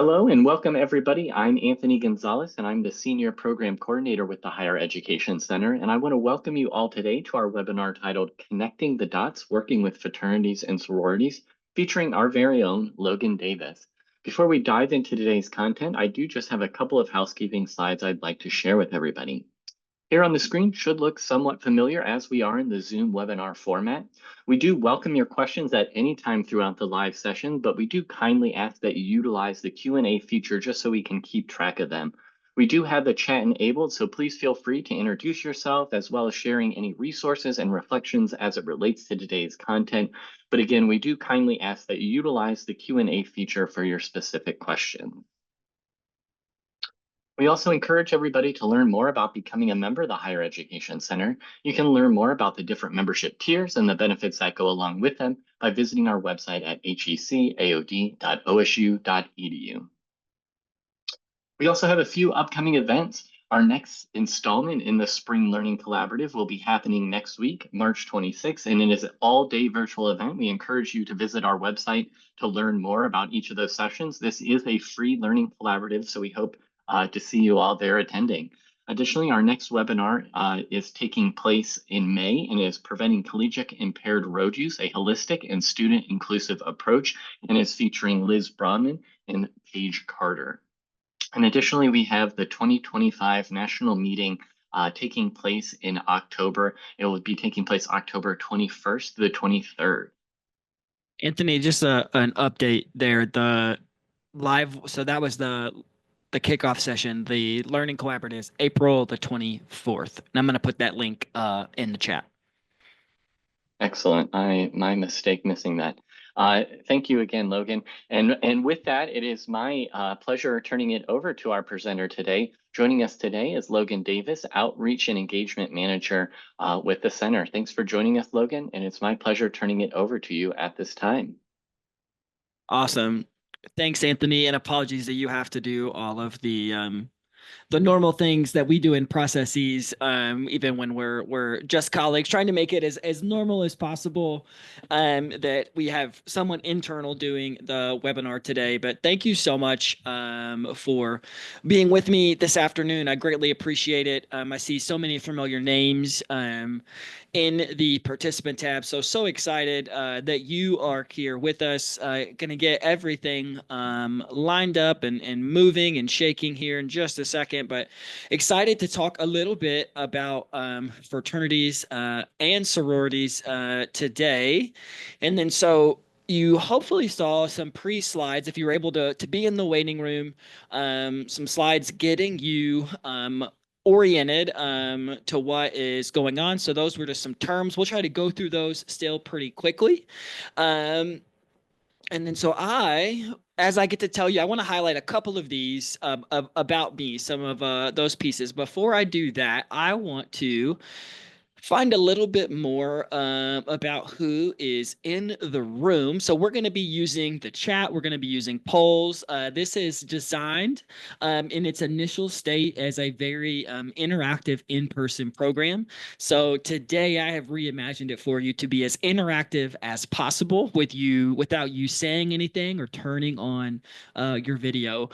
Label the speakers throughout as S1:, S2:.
S1: Hello and welcome everybody. I'm Anthony Gonzalez and I'm the Senior Program Coordinator with the Higher Education Center. And I want to welcome you all today to our webinar titled Connecting the Dots, Working with Fraternities and Sororities, featuring our very own Logan Davis. Before we dive into today's content, I do just have a couple of housekeeping slides I'd like to share with everybody. Here on the screen should look somewhat familiar as we are in the Zoom webinar format. We do welcome your questions at any time throughout the live session, but we do kindly ask that you utilize the Q&A feature just so we can keep track of them. We do have the chat enabled, so please feel free to introduce yourself as well as sharing any resources and reflections as it relates to today's content. But again, we do kindly ask that you utilize the Q&A feature for your specific question. We also encourage everybody to learn more about becoming a member of the Higher Education Center. You can learn more about the different membership tiers and the benefits that go along with them by visiting our website at hecaod.osu.edu. We also have a few upcoming events. Our next installment in the Spring Learning Collaborative will be happening next week, March 26th, and it is an all-day virtual event. We encourage you to visit our website to learn more about each of those sessions. This is a free learning collaborative, so we hope to see you all there attending. Additionally, our next webinar is taking place in May and is Preventing Collegiate Impaired Road Use, a Holistic and Student-Inclusive Approach, and is featuring Liz Bronman and Paige Carter. And additionally, we have the 2025 national meeting taking place in October. It will be taking place October 21st to the 23rd.
S2: Anthony, just an update there. The live, so that was the kickoff session. The Learning Collaborative is April the 24th. And I'm going to put that link in the chat.
S1: Excellent. My mistake missing that. Thank you again, Logan. And with that, it is my pleasure turning it over to our presenter today. Joining us today is Logan Davis, Outreach and Engagement Manager with the Center. Thanks for joining us, Logan, and it's my pleasure turning it over to you at this time.
S2: Awesome. Thanks, Anthony, and apologies that you have to do all of the normal things that we do in processes, even when we're just colleagues, trying to make it as normal as possible, that we have someone internal doing the webinar today. But thank you so much for being with me this afternoon. I greatly appreciate it. I see so many familiar names in the participant tab. So excited that you are here with us. Going to get everything lined up and moving and shaking here in just a second, but excited to talk a little bit about fraternities and sororities today. And then you hopefully saw some pre-slides if you were able to be in the waiting room, some slides getting you oriented to what is going on. So those were just some terms. We'll try to go through those still pretty quickly. And then as I get to tell you, I want to highlight a couple of these about me, some of those pieces. Before I do that, I want to find a little bit more about who is in the room. So we're going to be using the chat. We're going to be using polls. This is designed in its initial state as a very interactive in-person program. So today I have reimagined it for you to be as interactive as possible with you without you saying anything or turning on your video.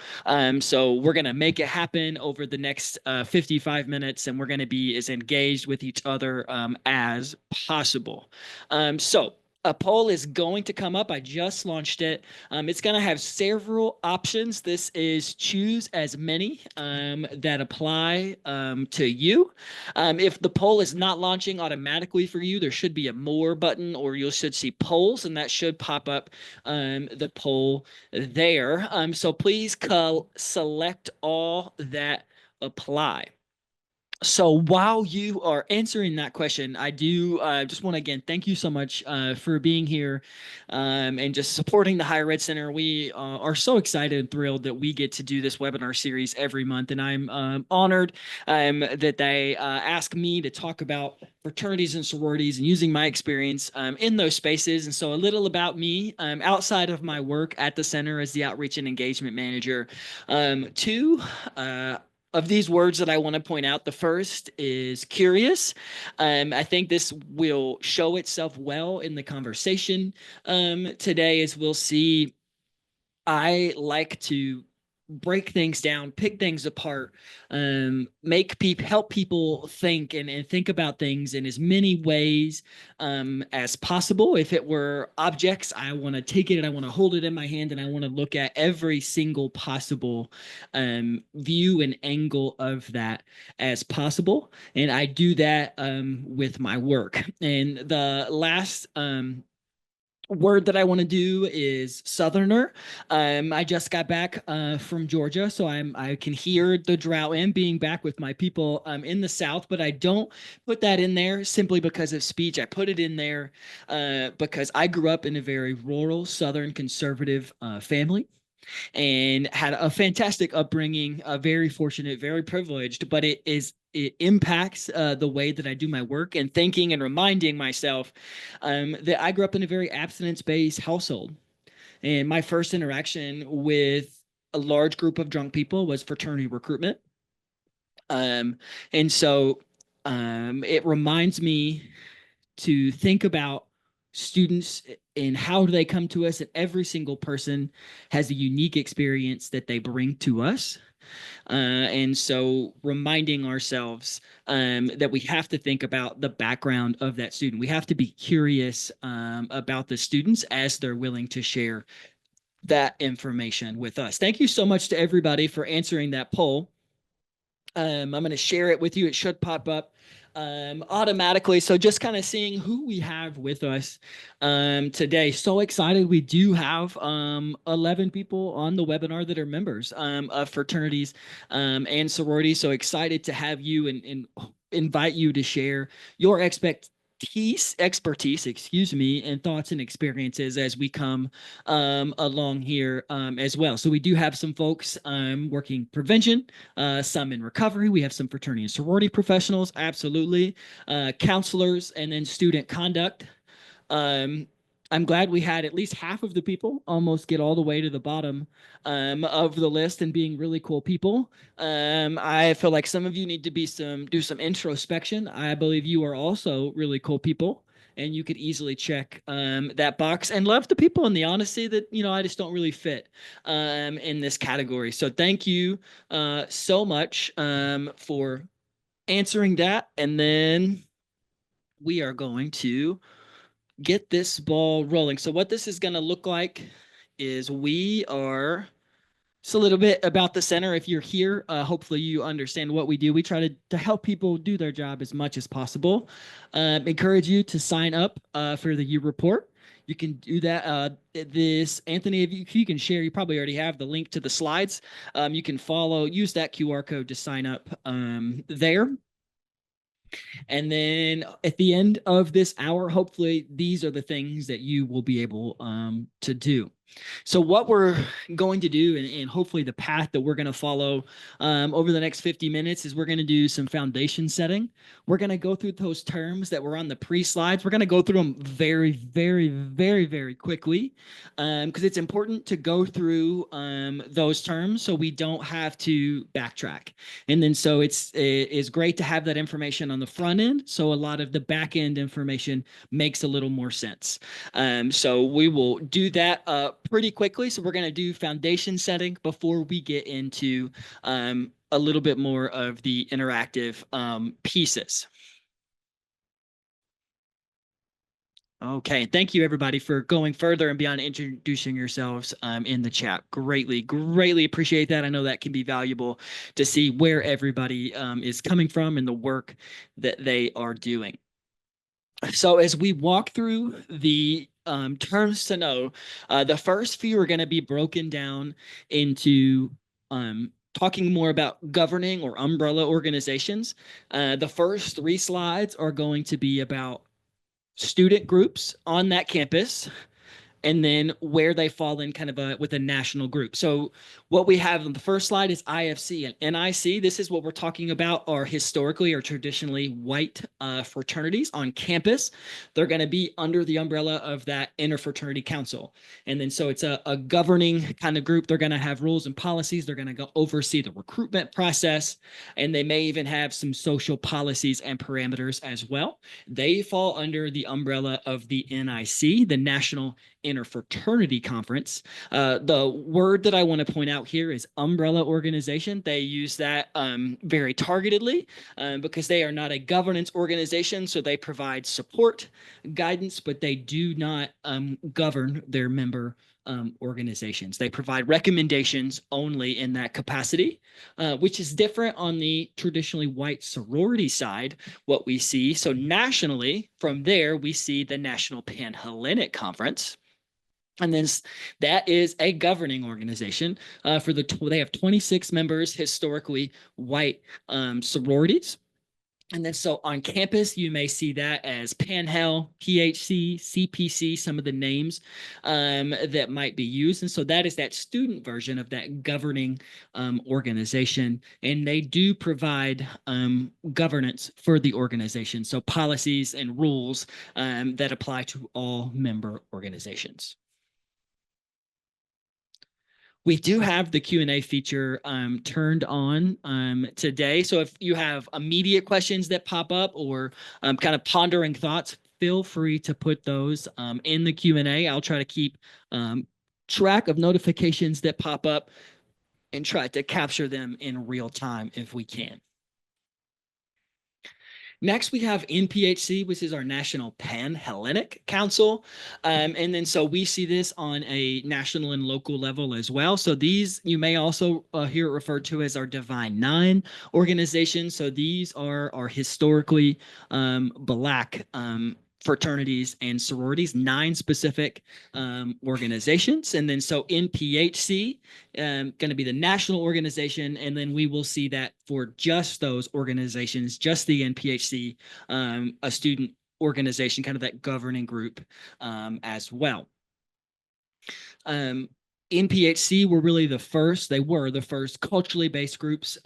S2: So we're going to make it happen over the next 55 minutes, and we're going to be as engaged with each other as possible. So a poll is going to come up. I just launched it. It's going to have several options. This is choose as many that apply to you. If the poll is not launching automatically for you, there should be a more button, or you should see polls, and that should pop up the poll there. So please select all that apply. So while you are answering that question, I do just want to, again, thank you so much for being here and just supporting the Higher Ed Center. We are so excited and thrilled that we get to do this webinar series every month. And I'm honored that they ask me to talk about fraternities and sororities and using my experience in those spaces. And so a little about me outside of my work at the center as the Outreach and Engagement Manager. Of these words that I want to point out, the first is curious. I think this will show itself well in the conversation today, as we'll see. I like to break things down, pick things apart, make people help people think and think about things in as many ways as possible. If it were objects, I want to take it and I want to hold it in my hand and I want to look at every single possible view and angle of that as possible. And I do that with my work. And the last word that I want to do is Southerner. I just got back from Georgia, so I can hear the drought and being back with my people in the South, but I don't put that in there simply because of speech. I put it in there because I grew up in a very rural Southern conservative family and had a fantastic upbringing, very fortunate, very privileged, but it impacts the way that I do my work and thinking and reminding myself that I grew up in a very abstinence-based household. And my first interaction with a large group of drunk people was fraternity recruitment. Um, and so it reminds me to think about students and how do they come to us, and every single person has a unique experience that they bring to us. And so reminding ourselves that we have to think about the background of that student. We have to be curious about the students as they're willing to share that information with us. Thank you so much to everybody for answering that poll. I'm going to share it with you. It should pop up automatically. So just kind of seeing who we have with us today. So excited. We do have 11 people on the webinar that are members of fraternities and sororities. So excited to have you and invite you to share your expertise, excuse me, and thoughts and experiences as we come along here as well. So we do have some folks working prevention, some in recovery. We have some fraternity and sorority professionals, absolutely, counselors, and then student conduct. Um, I'm glad we had at least half of the people almost get all the way to the bottom of the list and being really cool people. I feel like some of you need to do some introspection. I believe you are also really cool people, and you could easily check that box and love the people and the honesty that I just don't really fit in this category. So thank you so much for answering that, and then we are going to get this ball rolling. So what this is going to look like is we are just a little bit about the center. If you're here, hopefully you understand what we do. We try to help people do their job as much as possible. Encourage you to sign up for the U report. You can do that. This, Anthony, if you can share, you probably already have the link to the slides. You can use that QR code to sign up there. And then at the end of this hour, hopefully these are the things that you will be able to do. So what we're going to do, and hopefully the path that we're going to follow over the next 50 minutes, is we're going to do some foundation setting. We're going to go through those terms that were on the pre-slides. We're going to go through them very, very, very, very quickly because it's important to go through those terms so we don't have to backtrack. And then so it is great to have that information on the front end, so a lot of the back end information makes a little more sense. So we will do that pretty quickly. So we're going to do foundation setting before we get into a little bit more of the interactive pieces. Okay, thank you everybody for going further and beyond introducing yourselves in the chat. Greatly appreciate that. I know that can be valuable to see where everybody is coming from and the work that they are doing. So as we walk through the terms to know, the first few are going to be broken down into talking more about governing or umbrella organizations. The first 3 slides are going to be about student groups on that campus, and then where they fall in kind of with a national group. So what we have on the first slide is IFC and NIC. This is what we're talking about are historically or traditionally white fraternities on campus. They're going to be under the umbrella of that interfraternity council. And then so it's a governing kind of group. They're going to have rules and policies. They're going to go oversee the recruitment process, and they may even have some social policies and parameters as well. They fall under the umbrella of the NIC, the National interfraternity conference. The word that I want to point out here is umbrella organization. They use that very targetedly because they are not a governance organization, so they provide support, guidance, but they do not govern their member organizations. They provide recommendations only in that capacity, which is different on the traditionally white sorority side, what we see. So nationally, from there, we see the National Pan-Hellenic Conference. And then that is a governing organization they have 26 members, historically white sororities. And then so on campus, you may see that as Panhell, PHC, CPC, some of the names that might be used. And so that is that student version of that governing organization. And they do provide governance for the organization. So policies and rules that apply to all member organizations. We do have the Q&A feature turned on today. So if you have immediate questions that pop up or kind of pondering thoughts, feel free to put those in the Q&A. I'll try to keep track of notifications that pop up and try to capture them in real time if we can. Next, we have NPHC, which is our National Pan-Hellenic Council. And then so we see this on a national and local level as well. So these, you may also hear it referred to as our Divine Nine organizations. So these are our historically Black fraternities and sororities, 9 specific organizations. And then so NPHC, going to be the national organization. And then we will see that for just those organizations, just the NPHC, a student organization, kind of that governing group as well. NPHC were really the first, they were the first culturally based groups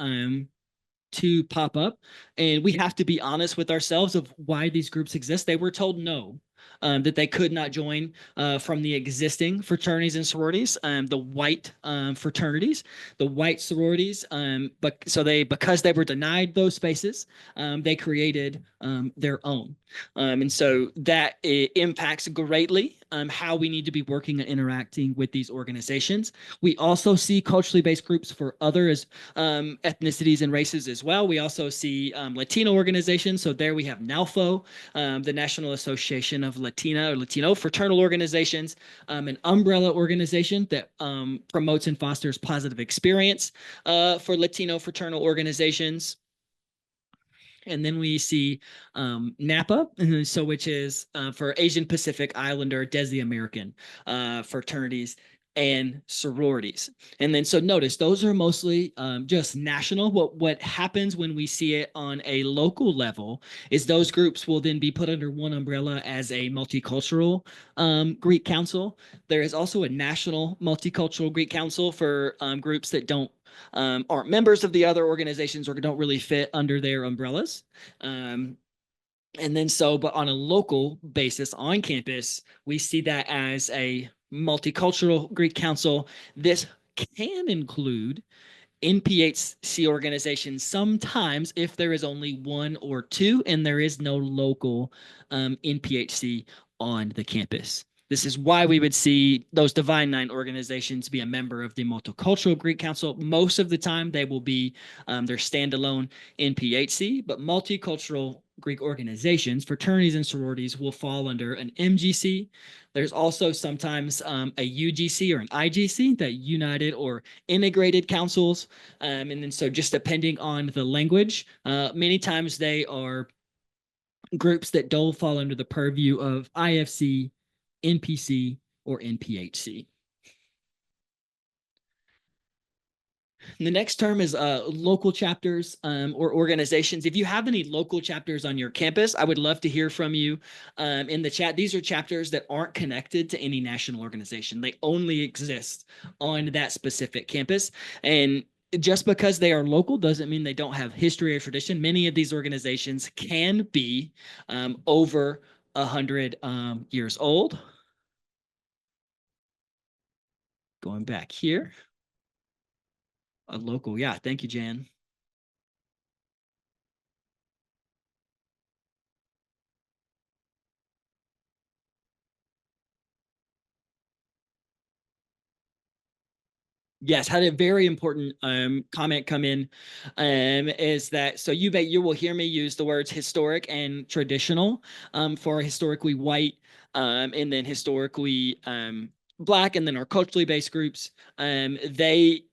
S2: to pop up, and we have to be honest with ourselves of why these groups exist. They were told no, that they could not join from the existing fraternities and sororities, the white fraternities, the white sororities. But so because they were denied those spaces, they created their own, and so that impacts greatly how we need to be working and interacting with these organizations. We also see culturally based groups for other ethnicities and races as well. We also see Latino organizations. So there we have NALFO, the National Association of Latino fraternal organizations, an umbrella organization that promotes and fosters positive experience for Latino fraternal organizations. And then we see NAPA, so which is for Asian Pacific Islander Desi American fraternities and sororities. And then so notice those are mostly just national. What happens when we see it on a local level is those groups will then be put under one umbrella as a multicultural Greek council. There is also a national multicultural Greek council for groups that aren't members of the other organizations or don't really fit under their umbrellas. And then but on a local basis on campus, we see that as a multicultural Greek council. This can include NPHC organizations sometimes if there is only one or two and there is no local NPHC on the campus. This is why we would see those Divine Nine organizations be a member of the Multicultural Greek Council. Most of the time, they will be their standalone NPHC, but multicultural Greek organizations, fraternities and sororities, will fall under an MGC. There's also sometimes a UGC or an IGC, that United or Integrated Councils. And then so just depending on the language, many times they are groups that don't fall under the purview of IFC, NPC, or NPHC. And the next term is local chapters or organizations. If you have any local chapters on your campus, I would love to hear from you in the chat. These are chapters that aren't connected to any national organization. They only exist on that specific campus. And just because they are local doesn't mean they don't have history or tradition. Many of these organizations can be over 100 years old. Going back here. A local, yeah. Thank you, Jan. Yes, had a very important comment come in, is that so you will hear me use the words historic and traditional for historically white, and then historically Black, and then our culturally based groups. They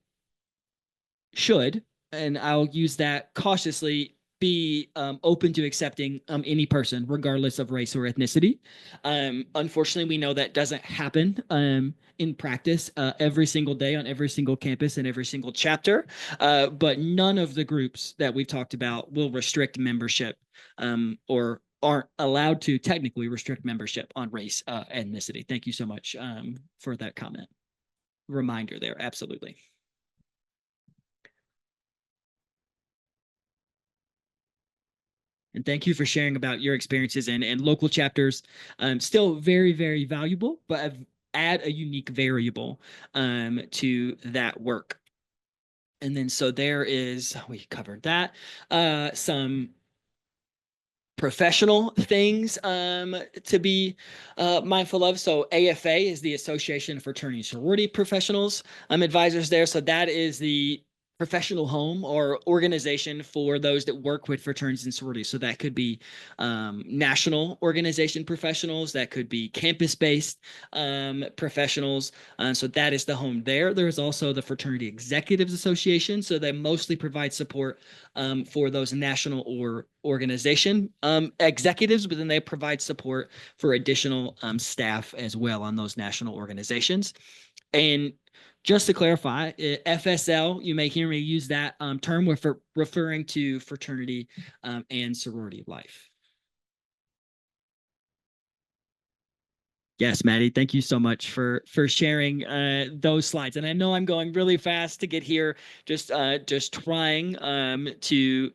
S2: should, and I'll use that cautiously, be open to accepting any person, regardless of race or ethnicity. Unfortunately, we know that doesn't happen in practice every single day on every single campus and every single chapter. But none of the groups that we've talked about will restrict membership, or aren't allowed to technically restrict membership on race, ethnicity. Thank you so much for that comment. Reminder there, absolutely. And thank you for sharing about your experiences and local chapters. Still very, very valuable, but add a unique variable to that work. And then so there is, we covered that, some professional things to be mindful of. So AFA is the Association of Fraternity and Sorority Professionals. I'm advisors there. So that is the professional home or organization for those that work with fraternities and sororities. So that could be national organization professionals, that could be campus-based professionals. So that is the home there. There is also the Fraternity Executives Association. So they mostly provide support for those national or organization executives, but then they provide support for additional staff as well on those national organizations. And just to clarify, FSL, you may hear me use that term referring to fraternity and sorority life. Yes, Maddie, thank you so much for sharing those slides. And I know I'm going really fast to get here, just trying to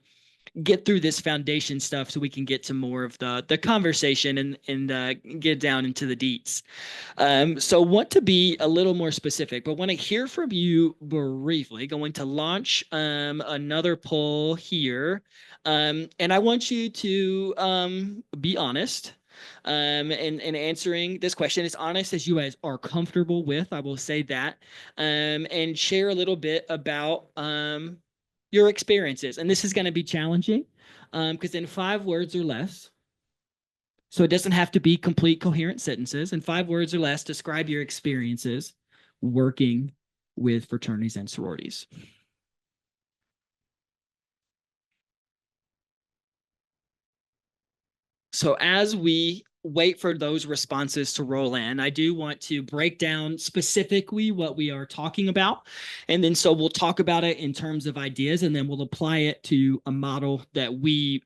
S2: get through this foundation stuff so we can get to more of the conversation and get down into the deets. So want to be a little more specific, but want to hear from you briefly. Going to launch another poll here. And I want you to be honest in answering this question, as honest as you guys are comfortable with, I will say that, and share a little bit about your experiences. And this is going to be challenging because in 5 words or less, so it doesn't have to be complete coherent sentences, in 5 words or less, describe your experiences working with fraternities and sororities. So as we wait for those responses to roll in, I do want to break down specifically what we are talking about. And then so we'll talk about it in terms of ideas, and then we'll apply it to a model that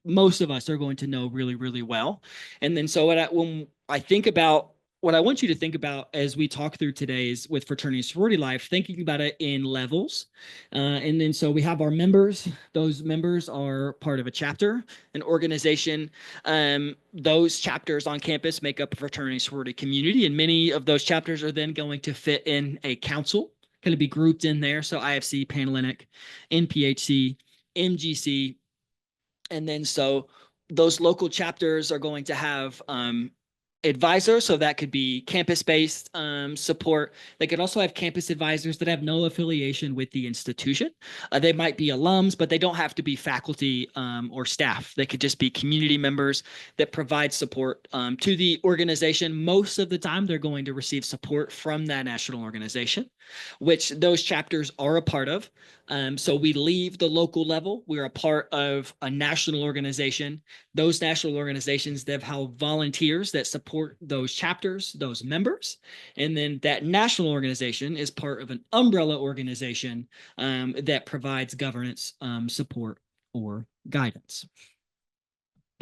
S2: most of us are going to know really, really well. And then so when I think about what I want you to think about as we talk through today's with fraternity and sorority life, thinking about it in levels. And then so we have our members. Those members are part of a chapter, an organization. Those chapters on campus make up a fraternity sorority community, and many of those chapters are then going to fit in a council, going to be grouped in there. So IFC, Panhellenic, NPHC, MGC, and then so those local chapters are going to have advisors. So that could be campus-based support. They could also have campus advisors that have no affiliation with the institution. They might be alums, but they don't have to be faculty or staff. They could just be community members that provide support to the organization. Most of the time, they're going to receive support from that national organization, which those chapters are a part of. So we leave the local level. We're a part of a national organization. Those national organizations, they've held volunteers that support those chapters, those members. And then that national organization is part of an umbrella organization that provides governance support or guidance.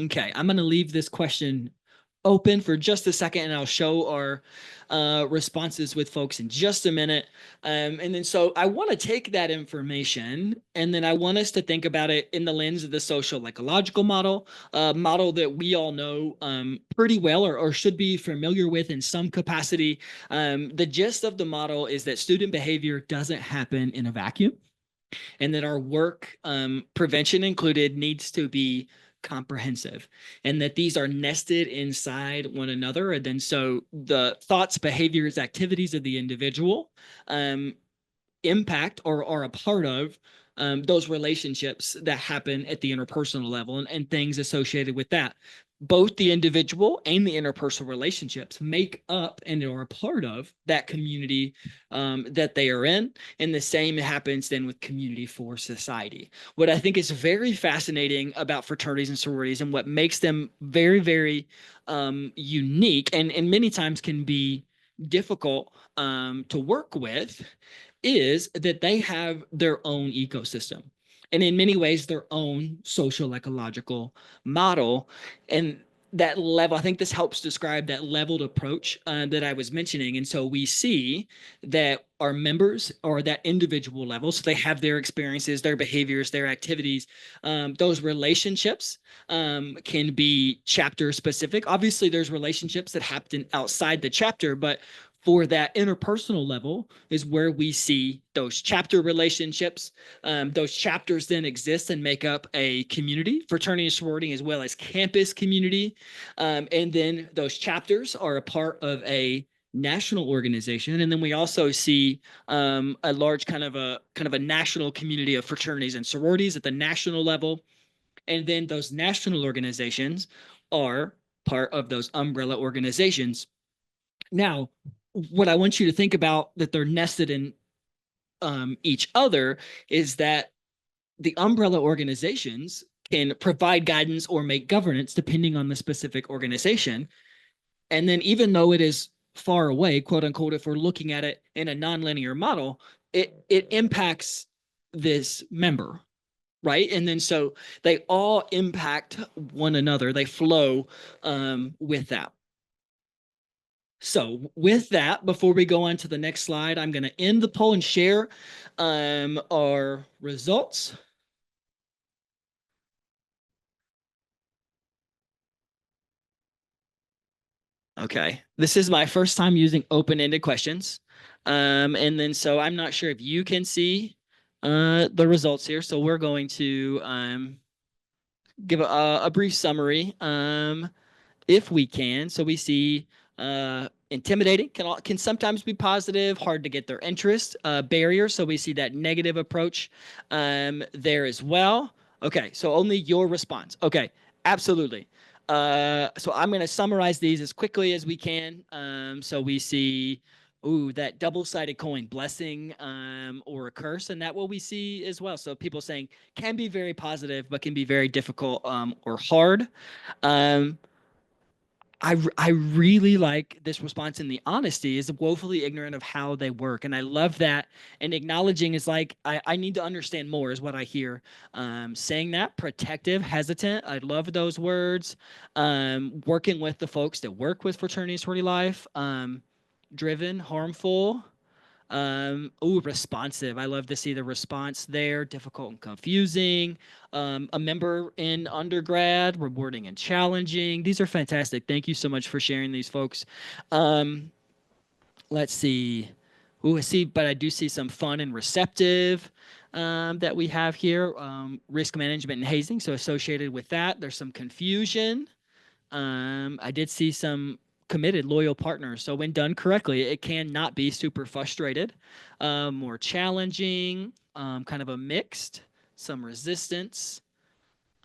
S2: Okay, I'm going to leave this question open for just a second, and I'll show our responses with folks in just a minute. And then so I want to take that information, and then I want us to think about it in the lens of the social ecological model, model that we all know pretty well or should be familiar with in some capacity. The gist of the model is that student behavior doesn't happen in a vacuum, and that our work, prevention included, needs to be comprehensive, and that these are nested inside one another. And then so the thoughts, behaviors, activities of the individual impact or are a part of those relationships that happen at the interpersonal level and things associated with that. Both the individual and the interpersonal relationships make up and are a part of that community that they are in. And the same happens then with community for society. What I think is very fascinating about fraternities and sororities and what makes them very, very unique and many times can be difficult to work with is that they have their own ecosystem and in many ways their own social ecological model. And that level, I think this helps describe that leveled approach that I was mentioning. And so we see that our members are that individual level. So they have their experiences, their behaviors, their activities. Those relationships can be chapter specific. Obviously, there's relationships that happen outside the chapter, but for that interpersonal level is where we see those chapter relationships. Those chapters then exist and make up a community, fraternity and sorority, as well as campus community. And then those chapters are a part of a national organization. And then we also see a large kind of a national community of fraternities and sororities at the national level. And then those national organizations are part of those umbrella organizations. Now, what I want you to think about that they're nested in each other is that the umbrella organizations can provide guidance or make governance depending on the specific organization. And then even though it is far away, quote unquote, if we're looking at it in a nonlinear model, it impacts this member, right? And then so they all impact one another. They flow with that. So with that, before we go on to the next slide, I'm going to end the poll and share our results. Okay, this is my first time using open-ended questions. And then so I'm not sure if you can see the results here. So we're going to give a brief summary. If we can. So we see intimidating can sometimes be positive, hard to get their interest, barrier. So we see that negative approach there as well. Okay, so only your response. Okay, absolutely. So I'm going to summarize these as quickly as we can. So we see, ooh, that double-sided coin, blessing or a curse, and that what we see as well. So people saying can be very positive, but can be very difficult or hard. Um, I really like this response, and the honesty is woefully ignorant of how they work. And I love that. And acknowledging is like, I need to understand more, is what I hear. Saying that, protective, hesitant. I love those words. Working with the folks that work with fraternity sorority life. Driven, harmful. Responsive. I love to see the response there. Difficult and confusing. A member in undergrad, rewarding and challenging. These are fantastic. Thank you so much for sharing these, folks. Let's see. I see, but I do see some fun and receptive that we have here. Risk management and hazing. So associated with that, there's some confusion. I did see some committed, loyal partners. So when done correctly, it can not be super frustrated, more challenging, kind of a mixed, some resistance.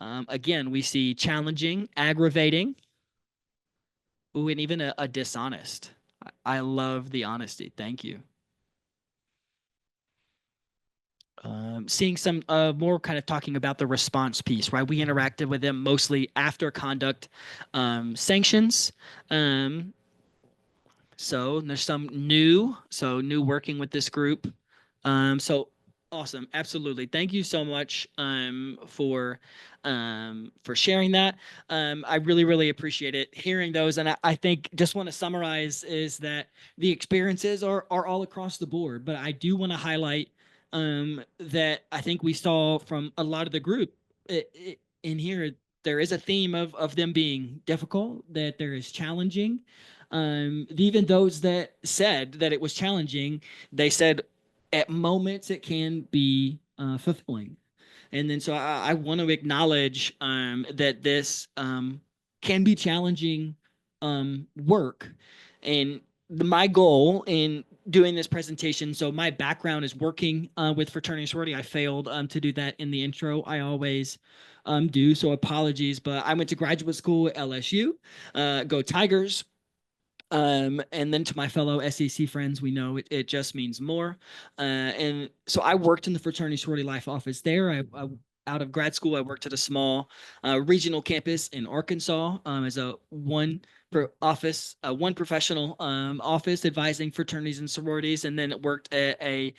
S2: Again, we see challenging, aggravating, and even a dishonest. I love the honesty. Thank you. Seeing some more kind of talking about the response piece, right? We interacted with them mostly after conduct sanctions. So there's some new, new working with this group. So awesome, absolutely. Thank you so much for sharing that. I really, really appreciate it hearing those. And I think just want to summarize is that the experiences are all across the board, but I do want to highlight that I think we saw from a lot of the group in here, there is a theme of them being difficult, that there is challenging. Even those that said that it was challenging, they said at moments it can be fulfilling. And then so I want to acknowledge that this can be challenging work. And my goal in doing this presentation. So my background is working with fraternity and sorority. I failed to do that in the intro. I always do. So apologies, but I went to graduate school at LSU. Go Tigers. And then to my fellow SEC friends, we know it just means more. And so I worked in the fraternity sorority life office there. Out of grad school, I worked at a small regional campus in Arkansas as a one professional office advising fraternities and sororities, and then worked at a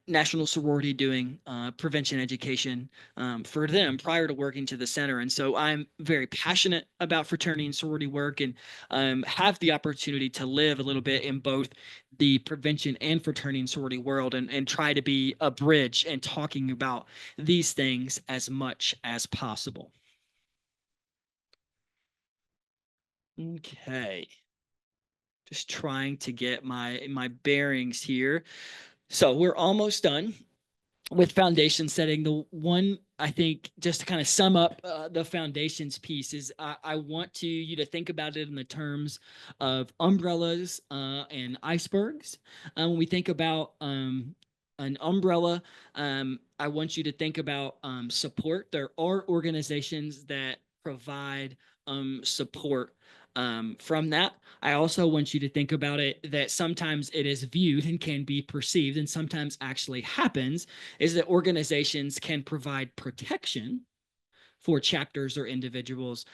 S2: national sorority doing prevention education for them prior to working to the center. And so I'm very passionate about fraternity and sorority work, and have the opportunity to live a little bit in both the prevention and fraternity and sorority world, and try to be a bridge and talking about these things as much as possible. Okay. Just trying to get my bearings here. So we're almost done with foundation setting. The one, I think, just to kind of sum up the foundations piece is I want you to think about it in the terms of umbrellas and icebergs. When we think about an umbrella, I want you to think about support. There are organizations that provide support from that. I also want you to think about it that sometimes it is viewed and can be perceived, and sometimes actually happens, is that organizations can provide protection for chapters or individuals,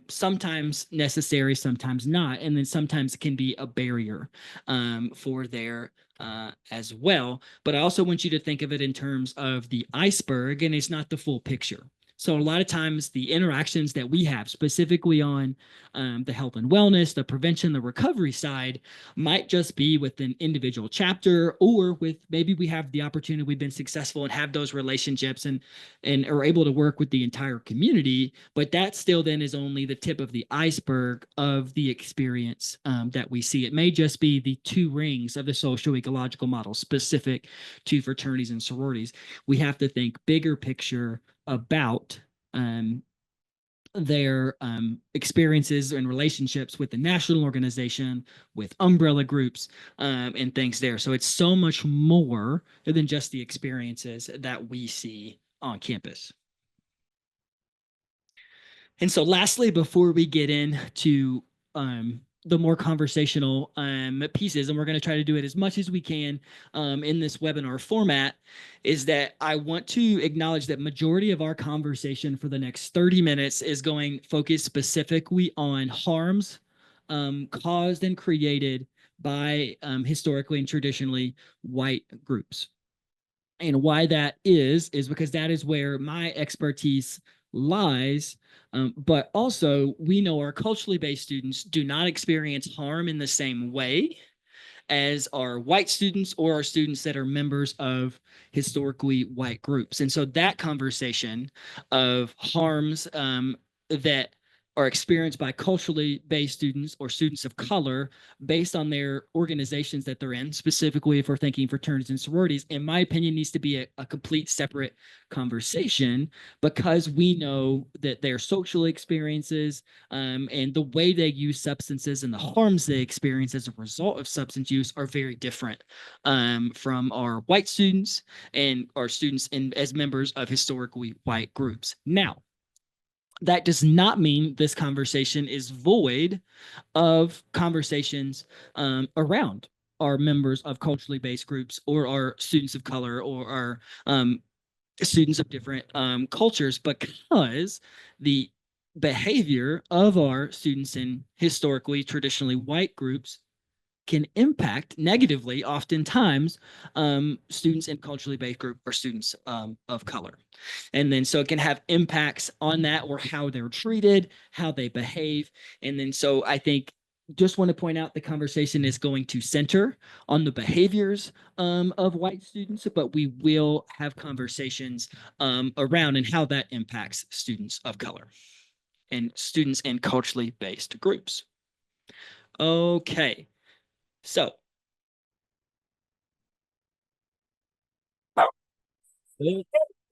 S2: sometimes necessary, sometimes not, and then sometimes it can be a barrier for their as well. But I also want you to think of it in terms of the iceberg, and it's not the full picture. So a lot of times the interactions that we have specifically on the health and wellness, the prevention, the recovery side might just be with an individual chapter, or with maybe we have the opportunity, we've been successful and have those relationships and are able to work with the entire community. But that still then is only the tip of the iceberg of the experience that we see. It may just be the two rings of the social ecological model specific to fraternities and sororities. We have to think bigger picture about their experiences and relationships with the national organization, with umbrella groups, and things there. So it's so much more than just the experiences that we see on campus. And so lastly, before we get into the more conversational pieces, and we're going to try to do it as much as we can in this webinar format, is that I want to acknowledge that majority of our conversation for the next 30 minutes is going focused specifically on harms caused and created by historically and traditionally white groups. And why that is because that is where my expertise lies. But also, we know our culturally based students do not experience harm in the same way as our white students or our students that are members of historically white groups. And so that conversation of harms that are experienced by culturally based students or students of color based on their organizations that they're in, specifically if we're thinking fraternities and sororities, in my opinion, needs to be a complete separate conversation, because we know that their social experiences and the way they use substances and the harms they experience as a result of substance use are very different from our white students and our students as members of historically white groups. Now, that does not mean this conversation is void of conversations around our members of culturally based groups, or our students of color, or our students of different cultures, because the behavior of our students in historically traditionally white groups can impact negatively, oftentimes, students in culturally based group or students of color. And then so it can have impacts on that, or how they're treated, how they behave. And then so I think just want to point out the conversation is going to center on the behaviors of white students, but we will have conversations around and how that impacts students of color and students in culturally based groups. Okay, so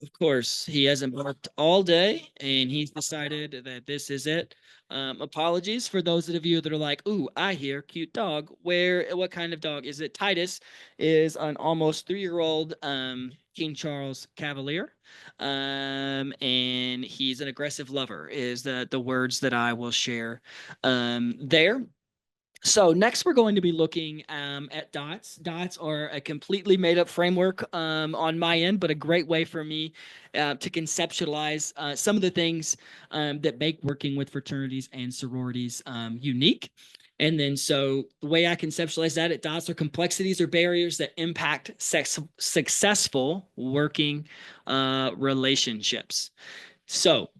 S2: Of course, he hasn't barked all day, and he's decided that this is it. Apologies for those of you that are like, "Ooh, I hear cute dog." What kind of dog is it? Titus is an almost 3-year-old King Charles Cavalier, and he's an aggressive lover. Is the words that I will share there. So next we're going to be looking at dots. Dots are a completely made up framework on my end, but a great way for me to conceptualize some of the things that make working with fraternities and sororities unique. And then so the way I conceptualize that at dots are complexities or barriers that impact successful working relationships. So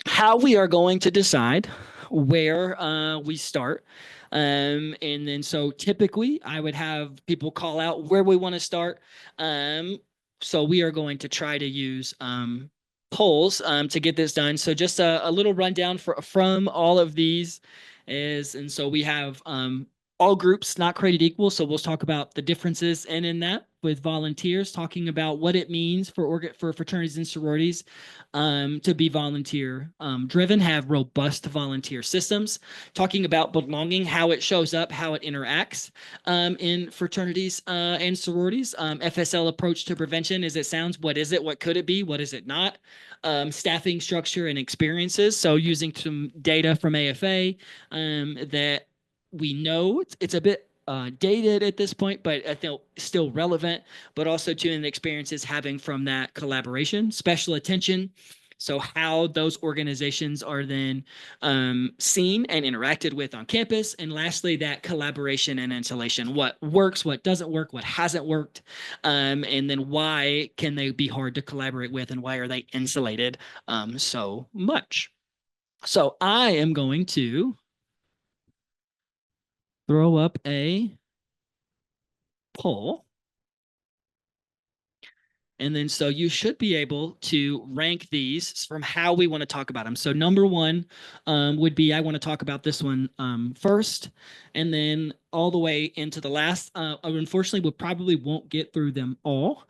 S2: how we are going to decide where we start. And then so typically I would have people call out where we want to start. So we are going to try to use polls to get this done. So just a little rundown from all of these is, and so we have all groups not created equal. So we'll talk about the differences in that with volunteers, talking about what it means for fraternities and sororities to be volunteer driven, have robust volunteer systems, talking about belonging, how it shows up, how it interacts in fraternities and sororities. FSL approach to prevention as it sounds. What is it? What could it be? What is it not? Staffing structure and experiences. So using some data from AFA that we know it's a bit dated at this point, but I feel still relevant, but also to the experiences having from that collaboration, special attention. So how those organizations are then seen and interacted with on campus. And lastly, that collaboration and insulation, what works, what doesn't work, what hasn't worked, and then why can they be hard to collaborate with and why are they insulated so much. So I am going to throw up a poll. And then so you should be able to rank these from how we want to talk about them. So number one would be I want to talk about this one first, and then all the way into the last. Unfortunately, we probably won't get through them all.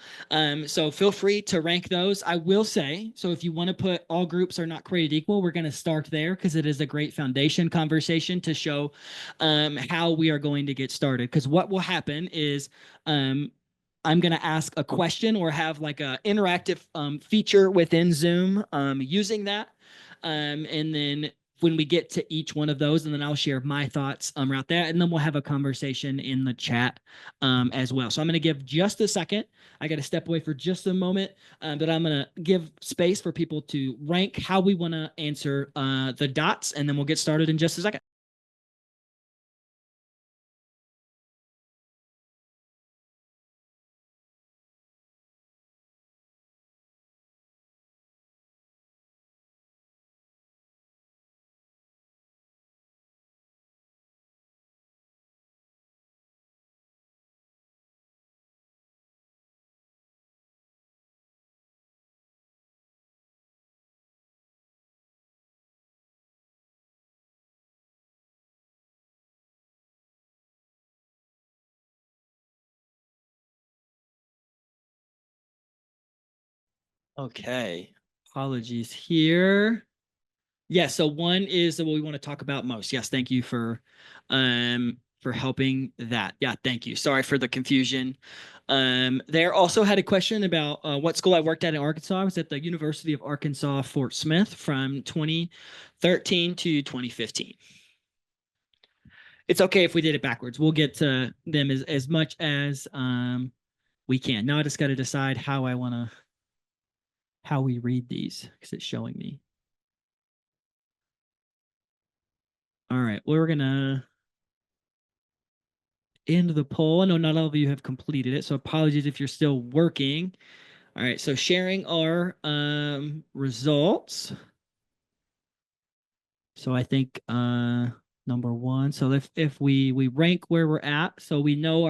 S2: So feel free to rank those. I will say, so if you want to put all groups are not created equal, we're going to start there because it is a great foundation conversation to show how we are going to get started. Because what will happen is I'm going to ask a question or have like a interactive feature within Zoom using that. And then when we get to each one of those, and then I'll share my thoughts around that, and then we'll have a conversation in the chat as well. So I'm going to give just a second. I got to step away for just a moment, but I'm going to give space for people to rank how we want to answer the dots, and then we'll get started in just a second. Okay. Apologies here. Yeah, so one is what we want to talk about most. Yes, thank you for helping that. Yeah, thank you. Sorry for the confusion. There also had a question about what school I worked at in Arkansas. I was at the University of Arkansas, Fort Smith from 2013 to 2015. It's okay if we did it backwards. We'll get to them as much as we can. Now I just got to decide how we read these because it's showing me. All right, we're gonna end the poll. I know not all of you have completed it, so apologies if you're still working. All right, so sharing our results. So I think number one. So if we rank where we're at, so we know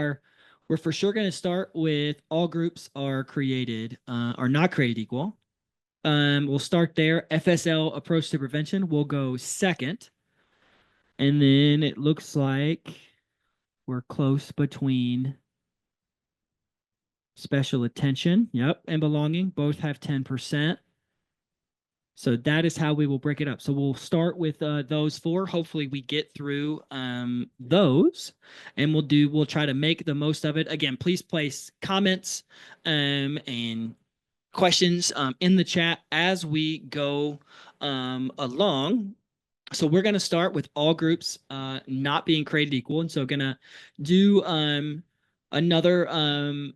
S2: we're for sure going to start with all groups are not created equal. We'll start there. FSL approach to prevention will go second. And then it looks like we're close between Special attention, yep, and belonging both have 10%. So that is how we will break it up. So we'll start with those four. Hopefully we get through those, and we'll try to make the most of it. Again, please place comments and questions in the chat as we go along. So we're going to start with all groups not being created equal. And so going to do another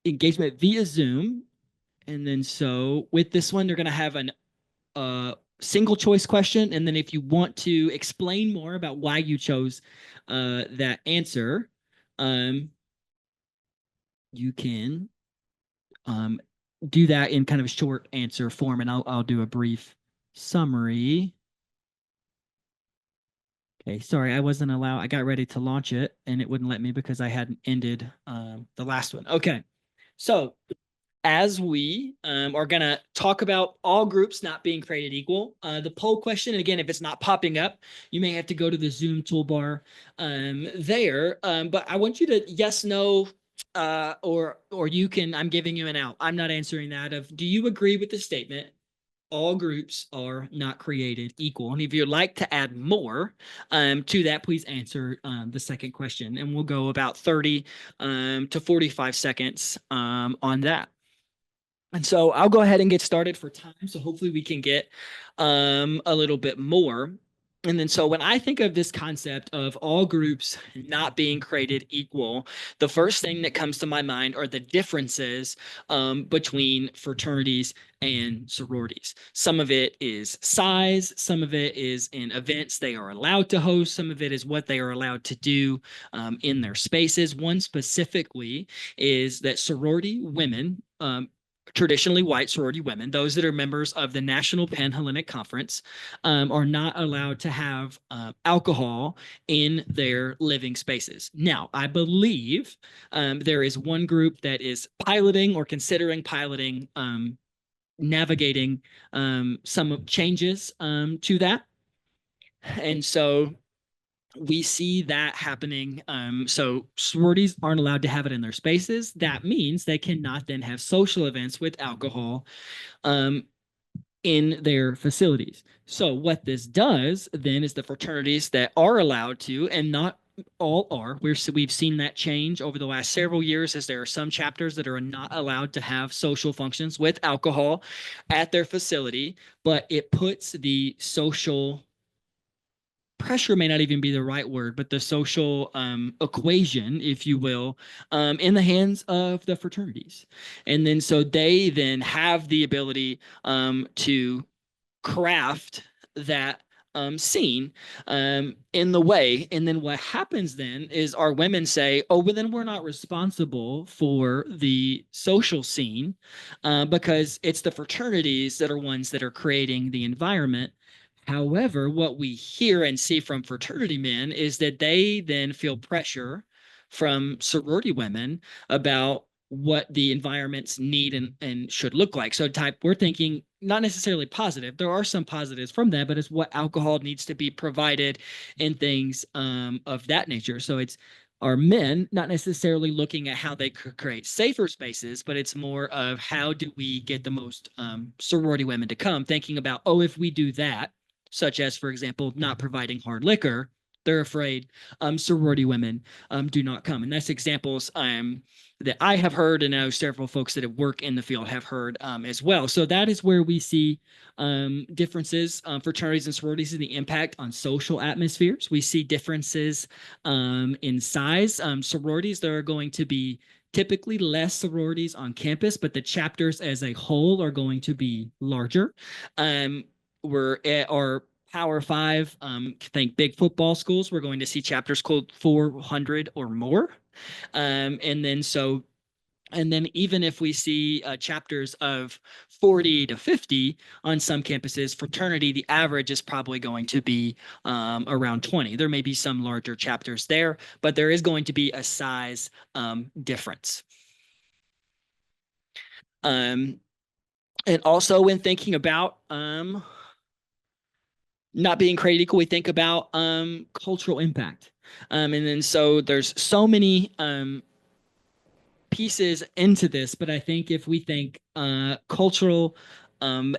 S2: engagement via Zoom. And then so with this one, they're going to have an single choice question. And then if you want to explain more about why you chose that answer, you can do that in kind of a short answer form. And I'll do a brief summary. Okay, sorry, I wasn't allowed. I got ready to launch it and it wouldn't let me because I hadn't ended the last one. Okay, so as we are going to talk about all groups not being created equal, the poll question, again, if it's not popping up, you may have to go to the Zoom toolbar there. But I want you to yes, no, or you can, I'm giving you an out. I'm not answering that of, do you agree with the statement? All groups are not created equal. And if you'd like to add more to that, please answer the second question. And we'll go about 30 to 45 seconds on that. And so I'll go ahead and get started for time. So hopefully we can get a little bit more. And then so when I think of this concept of all groups not being created equal, the first thing that comes to my mind are the differences between fraternities and sororities. Some of it is size, some of it is in events they are allowed to host, some of it is what they are allowed to do in their spaces. One specifically is that sorority women, traditionally white sorority women, those that are members of the National Pan-Hellenic Conference, are not allowed to have alcohol in their living spaces. Now, I believe there is one group that is piloting or considering piloting, navigating some changes to that. And so we see that happening. So sororities aren't allowed to have it in their spaces. That means they cannot then have social events with alcohol in their facilities. So what this does then is the fraternities that are allowed to, and not all are, we've seen that change over the last several years, as there are some chapters that are not allowed to have social functions with alcohol at their facility, but it puts the social pressure, may not even be the right word, but the social equation, if you will, in the hands of the fraternities. And then so they then have the ability to craft that scene in the way. And then what happens then is our women say, oh, well, then we're not responsible for the social scene because it's the fraternities that are ones that are creating the environment. However, what we hear and see from fraternity men is that they then feel pressure from sorority women about what the environments need and should look like. So we're thinking not necessarily positive. There are some positives from that, but it's what alcohol needs to be provided and things of that nature. So it's our men not necessarily looking at how they could create safer spaces, but it's more of how do we get the most sorority women to come, thinking about, oh, if we do that, such as, for example, not providing hard liquor, they're afraid sorority women do not come. And that's examples that I have heard, and I know several folks that have worked in the field have heard as well. So that is where we see differences, fraternities and sororities, and the impact on social atmospheres. We see differences in size. Sororities, there are going to be typically less sororities on campus, but the chapters as a whole are going to be larger. We're at our Power Five, think big football schools, we're going to see chapters called 400 or more. And then even if we see chapters of 40 to 50 on some campuses, fraternity, the average is probably going to be around 20. There may be some larger chapters there, but there is going to be a size difference. And also when thinking about not being created equal, we think about cultural impact. And then so there's so many pieces into this, but I think if we think cultural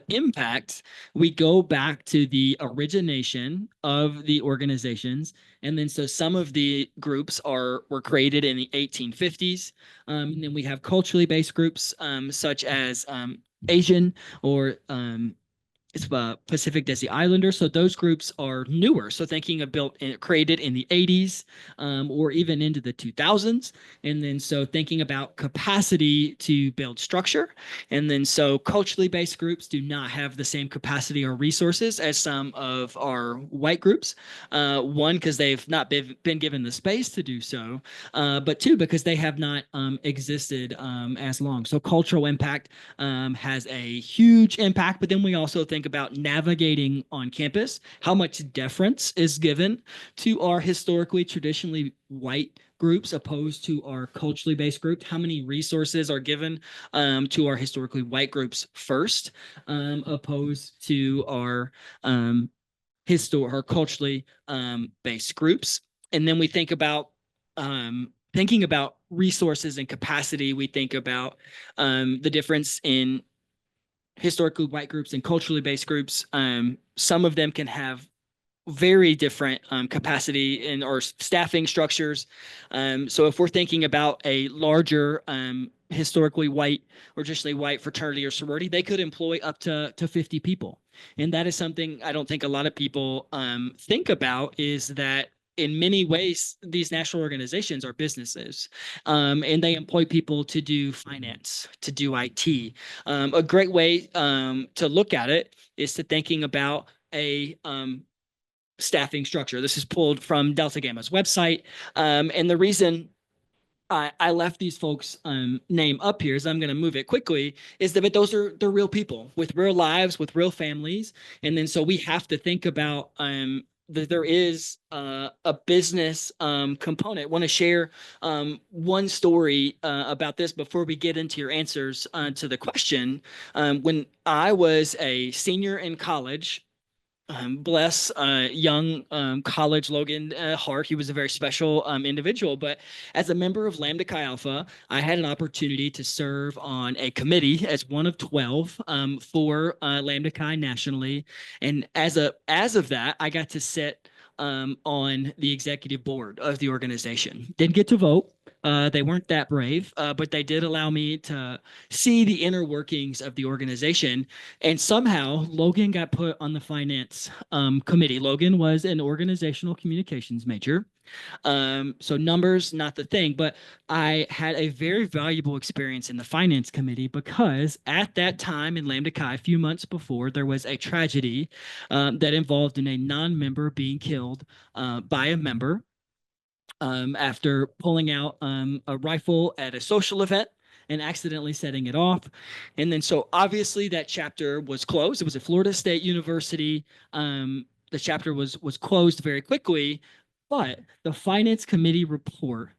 S2: impact, we go back to the origination of the organizations. And then so some of the groups were created in the 1850s. And then we have culturally based groups such as Asian or it's Pacific Desi Islanders. So those groups are newer. So thinking of created in the 80s or even into the 2000s. And then so thinking about capacity to build structure. And then so culturally based groups do not have the same capacity or resources as some of our white groups. One, because they've not been given the space to do so. But two, because they have not existed as long. So cultural impact has a huge impact. But then we also think about navigating on campus, how much deference is given to our historically, traditionally white groups opposed to our culturally based group, how many resources are given to our historically white groups first, opposed to our our culturally based groups. And then we think about thinking about resources and capacity. We think about the difference in historically white groups and culturally based groups. Some of them can have very different capacity and or staffing structures. So if we're thinking about a larger historically white or traditionally white fraternity or sorority, they could employ up to 50 people. And that is something I don't think a lot of people think about, is that in many ways, these national organizations are businesses, and they employ people to do finance, to do IT. A great way to look at it is to thinking about a staffing structure. This is pulled from Delta Gamma's website. And the reason I left these folks' name up here, as I'm going to move it quickly, is that they're real people with real lives, with real families. And then so we have to think about that there is a business component. I want to share one story about this before we get into your answers to the question. When I was a senior in college, bless young college Logan Hart. He was a very special individual. But as a member of Lambda Chi Alpha, I had an opportunity to serve on a committee as one of 12 for Lambda Chi nationally. And as of that, I got to sit on the executive board of the organization. Didn't get to vote. They weren't that brave, but they did allow me to see the inner workings of the organization. And somehow Logan got put on the finance committee. Logan was an organizational communications major. So numbers, not the thing, but I had a very valuable experience in the finance committee because at that time in Lambda Chi, a few months before, there was a tragedy that involved in a non-member being killed by a member after pulling out a rifle at a social event and accidentally setting it off. And then so obviously that chapter was closed. It was at Florida State University. The chapter was closed very quickly, but the finance committee report,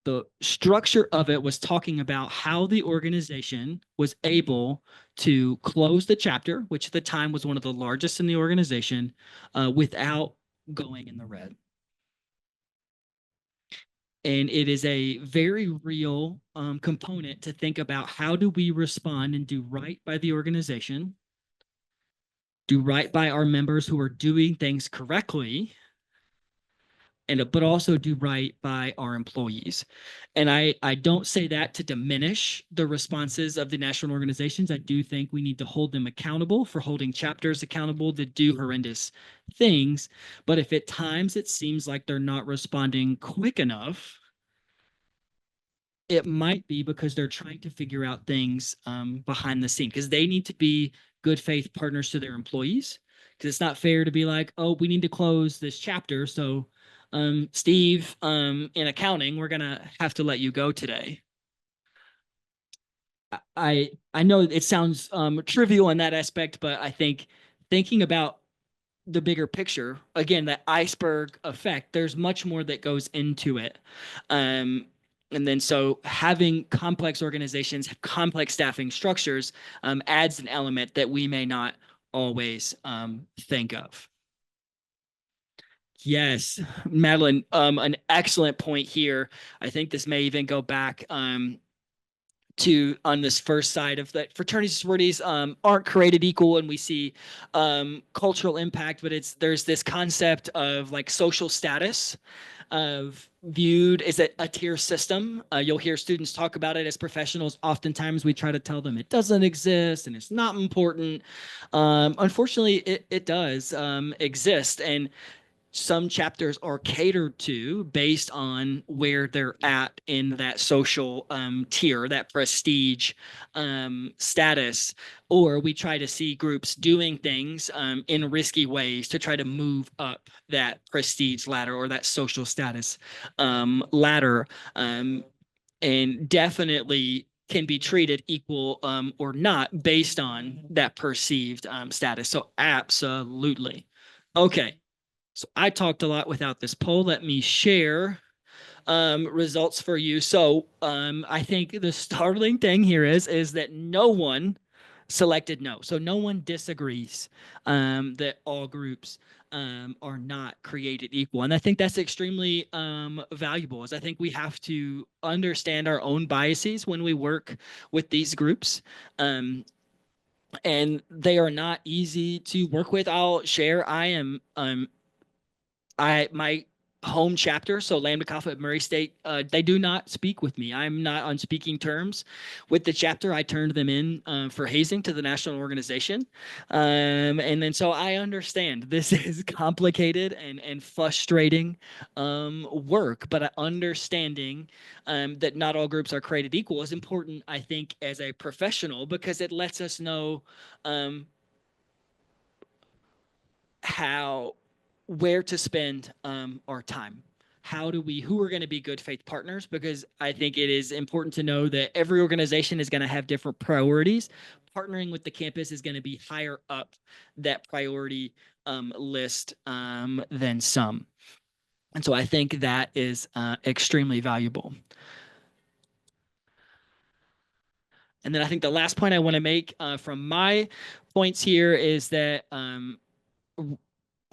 S2: the structure of it was talking about how the organization was able to close the chapter, which at the time was one of the largest in the organization, without going in the red. And it is a very real component to think about, how do we respond and do right by the organization, do right by our members who are doing things correctly, but also do right by our employees. And I don't say that to diminish the responses of the national organizations. I do think we need to hold them accountable for holding chapters accountable to do horrendous things. But if at times it seems like they're not responding quick enough, it might be because they're trying to figure out things behind the scene, because they need to be good faith partners to their employees. Because it's not fair to be like, oh, we need to close this chapter, so Steve, in accounting, we're gonna have to let you go today. I know it sounds trivial in that aspect, but I think thinking about the bigger picture, again, that iceberg effect, there's much more that goes into it. And then so having complex organizations, complex staffing structures adds an element that we may not always think of. Yes, Madeline, an excellent point here. I think this may even go back to on this first side of that fraternities and sororities aren't created equal, and we see cultural impact, but it's there's this concept of like social status of viewed as a tier system. You'll hear students talk about it as professionals. Oftentimes, we try to tell them it doesn't exist and it's not important. Unfortunately, it does exist, and some chapters are catered to based on where they're at in that social tier, that prestige status, or we try to see groups doing things in risky ways to try to move up that prestige ladder or that social status ladder, and definitely can be treated equal or not based on that perceived status. So absolutely. Okay. So I talked a lot without this poll. Let me share results for you. So I think the startling thing here is that no one selected no. So no one disagrees that all groups are not created equal. And I think that's extremely valuable, as I think we have to understand our own biases when we work with these groups. And they are not easy to work with. I'll share. I my home chapter, so Lambda Kappa at Murray State, they do not speak with me. I'm not on speaking terms with the chapter. I turned them in for hazing to the national organization, and then so I understand this is complicated and frustrating work, but understanding that not all groups are created equal is important, I think, as a professional, because it lets us know um, how where to spend our time. How do we who are going to be good faith partners, because I think it is important to know that every organization is going to have different priorities. Partnering with the campus is going to be higher up that priority list than some, and so I think that is extremely valuable. And then I think the last point I want to make from my points here is that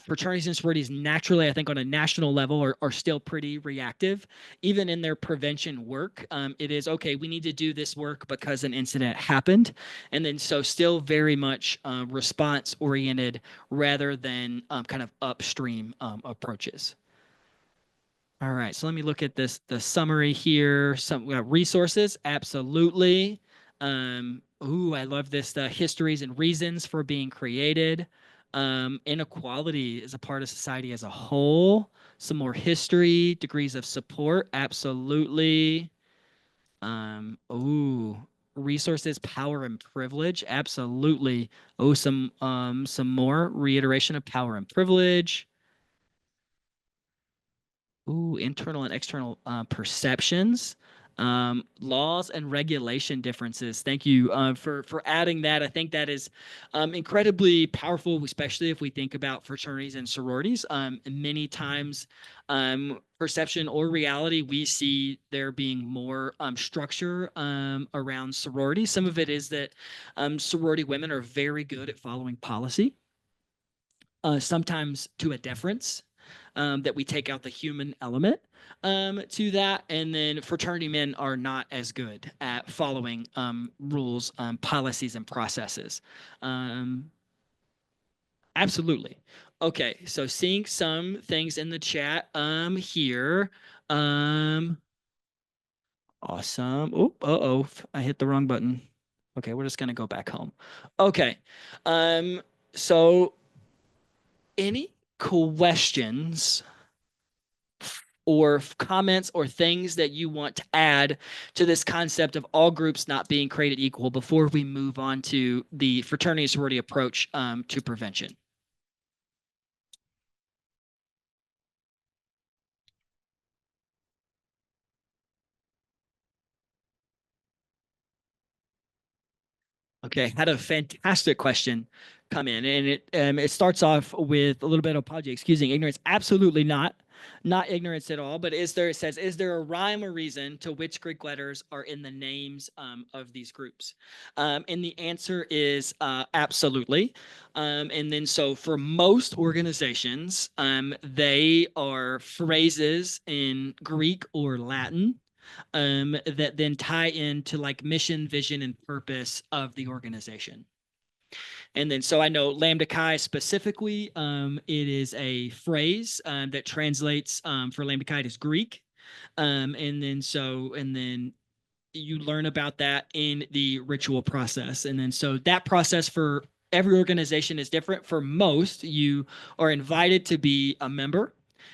S2: fraternities and sororities naturally, I think, on a national level are still pretty reactive. Even in their prevention work, it is okay, we need to do this work because an incident happened. And then so still very much response oriented rather than kind of upstream approaches. All right, so let me look at the summary here. Some resources, absolutely. I love this. The histories and reasons for being created. Inequality is a part of society as a whole. Some more history, degrees of support, absolutely. Resources, power, and privilege, absolutely. Some more reiteration of power and privilege. Internal and external perceptions, laws and regulation differences. Thank you for adding that. I think that is incredibly powerful, especially if we think about fraternities and sororities. Many times, perception or reality, we see there being more structure around sorority. Some of it is that sorority women are very good at following policy, sometimes to a deference, that we take out the human element to that. And then fraternity men are not as good at following rules, policies, and processes. Um, absolutely. Okay, so seeing some things in the chat here. Um, awesome. Oh, I hit the wrong button. Okay, we're just gonna go back home. Okay. So any questions or comments or things that you want to add to this concept of all groups not being created equal before we move on to the fraternity and sorority approach to prevention? Okay, had a fantastic question come in, and it starts off with a little bit of apology, excusing ignorance. Absolutely not. not ignorance at all, but is there, it says, is there a rhyme or reason to which Greek letters are in the names of these groups? And the answer is absolutely. And then so for most organizations, they are phrases in Greek or Latin that then tie into like mission, vision, and purpose of the organization. And then, so I know Lambda Chi specifically, it is a phrase that translates for Lambda Chi as Greek. And then you learn about that in the ritual process. And then, so that process for every organization is different. For most, you are invited to be a member.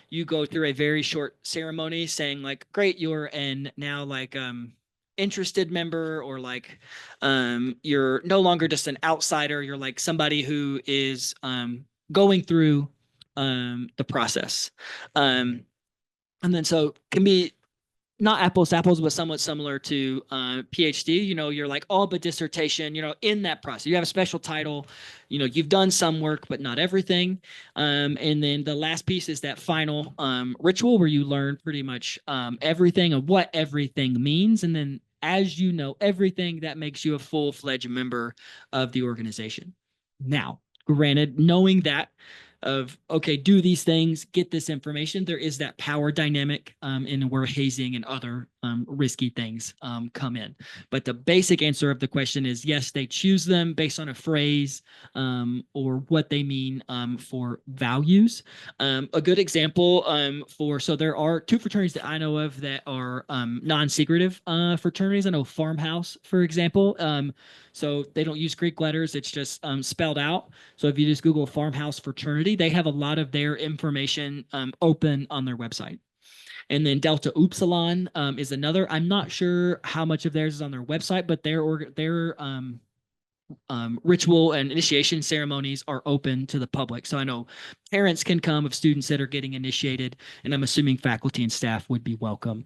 S2: You go through a very short ceremony saying like, great, you're an now like interested member, or like you're no longer just an outsider, you're like somebody who is going through the process. And then so can be not apples to apples, but somewhat similar to PhD. You know, you're like all but dissertation, you know, in that process. You have a special title, you know, you've done some work, but not everything. And then the last piece is that final ritual where you learn pretty much everything of what everything means. And then as you know everything, that makes you a full-fledged member of the organization. Now, granted, knowing that of okay, do these things, get this information, there is that power dynamic in where hazing and other risky things come in. But the basic answer of the question is yes, they choose them based on a phrase or what they mean for values. A good example for, so there are two fraternities that I know of that are non-secretive fraternities. I know Farmhouse, for example. So they don't use Greek letters, it's just spelled out. So if you just Google Farmhouse Fraternity, they have a lot of their information open on their website. And then Delta Upsilon is another. I'm not sure how much of theirs is on their website, but their ritual and initiation ceremonies are open to the public. So I know parents can come of students that are getting initiated, and I'm assuming faculty and staff would be welcome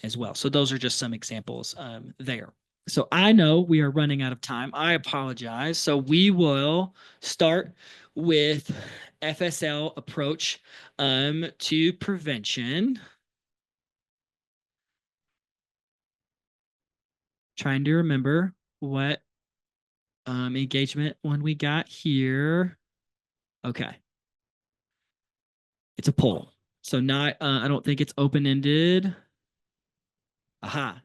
S2: as well. So those are just some examples there. So I know we are running out of time. I apologize. So we will start with FSL approach to prevention. Trying to remember what engagement one we got here. Okay. It's a poll. So not, I don't think it's open-ended. Aha.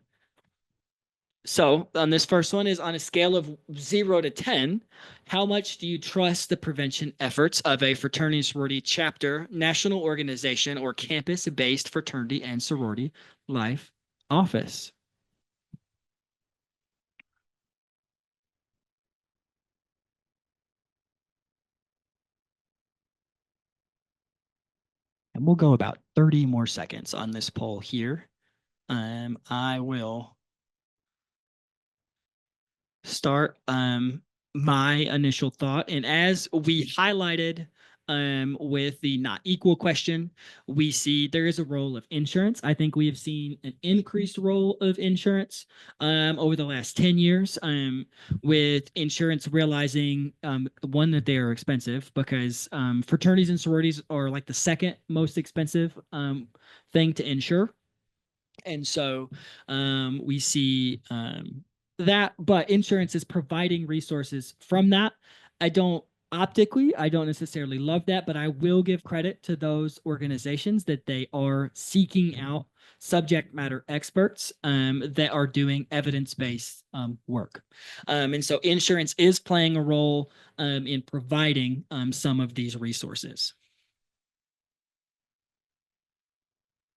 S2: So on this first one is on a scale of 0 to 10, how much do you trust the prevention efforts of a fraternity sorority chapter, national organization, or campus-based fraternity and sorority life office? And we'll go about 30 more seconds on this poll here. I will start my initial thought. And as we highlighted with the not equal question, we see there is a role of insurance. I think we have seen an increased role of insurance over the last 10 years with insurance realizing, one, that they are expensive because fraternities and sororities are like the second most expensive thing to insure. And so we see that, but insurance is providing resources from that. I don't necessarily love that, but I will give credit to those organizations that they are seeking out subject matter experts that are doing evidence-based work. And so insurance is playing a role in providing some of these resources.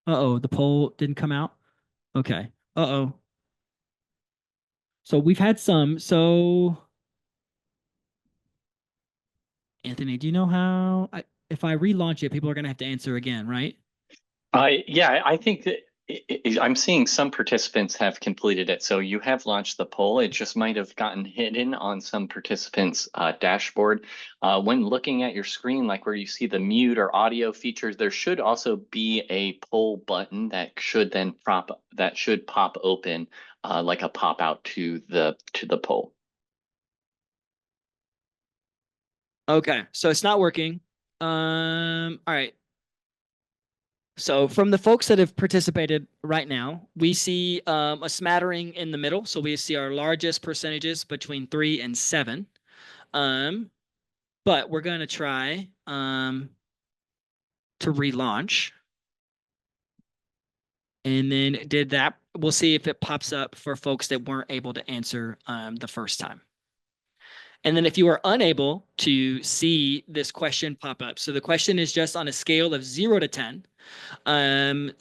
S2: Uh-oh, the poll didn't come out. Okay. Uh-oh. So we've had some. So Anthony, do you know how if I relaunch it, people are gonna have to answer again, right?
S1: Yeah, I think that I'm seeing some participants have completed it. So you have launched the poll. It just might have gotten hidden on some participants' dashboard. When looking at your screen, like where you see the mute or audio features, there should also be a poll button that should then pop open like a pop out to the poll.
S2: Okay, so it's not working. All right. So from the folks that have participated right now, we see a smattering in the middle. So we see our largest percentages between 3 and 7. Um, but we're going to try to relaunch. And then did that. We'll see if it pops up for folks that weren't able to answer the first time. And then if you are unable to see this question pop up, so the question is just on a scale of 0 to 10,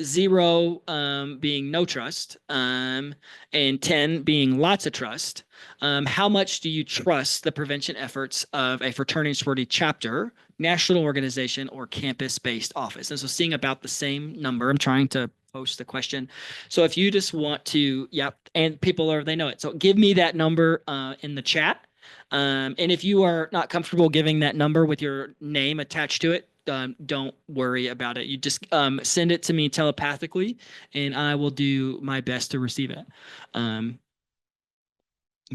S2: 0 being no trust, and 10 being lots of trust. How much do you trust the prevention efforts of a fraternity sorority chapter, national organization, or campus-based office? And so seeing about the same number, I'm trying to post the question. So if you just want to, yep, and people are, they know it. So give me that number in the chat. And if you are not comfortable giving that number with your name attached to it, don't worry about it. You just send it to me telepathically, and I will do my best to receive it.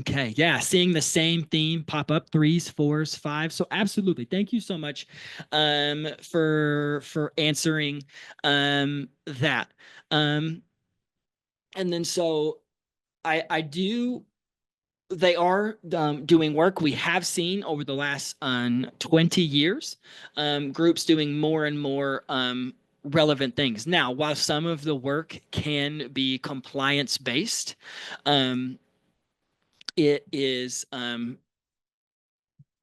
S2: Okay, yeah, seeing the same theme pop up, 3s, 4s, 5s. So absolutely, thank you so much for answering that. And then so I do they are doing work. We have seen over the last 20 years groups doing more and more relevant things. Now, while some of the work can be compliance based, it is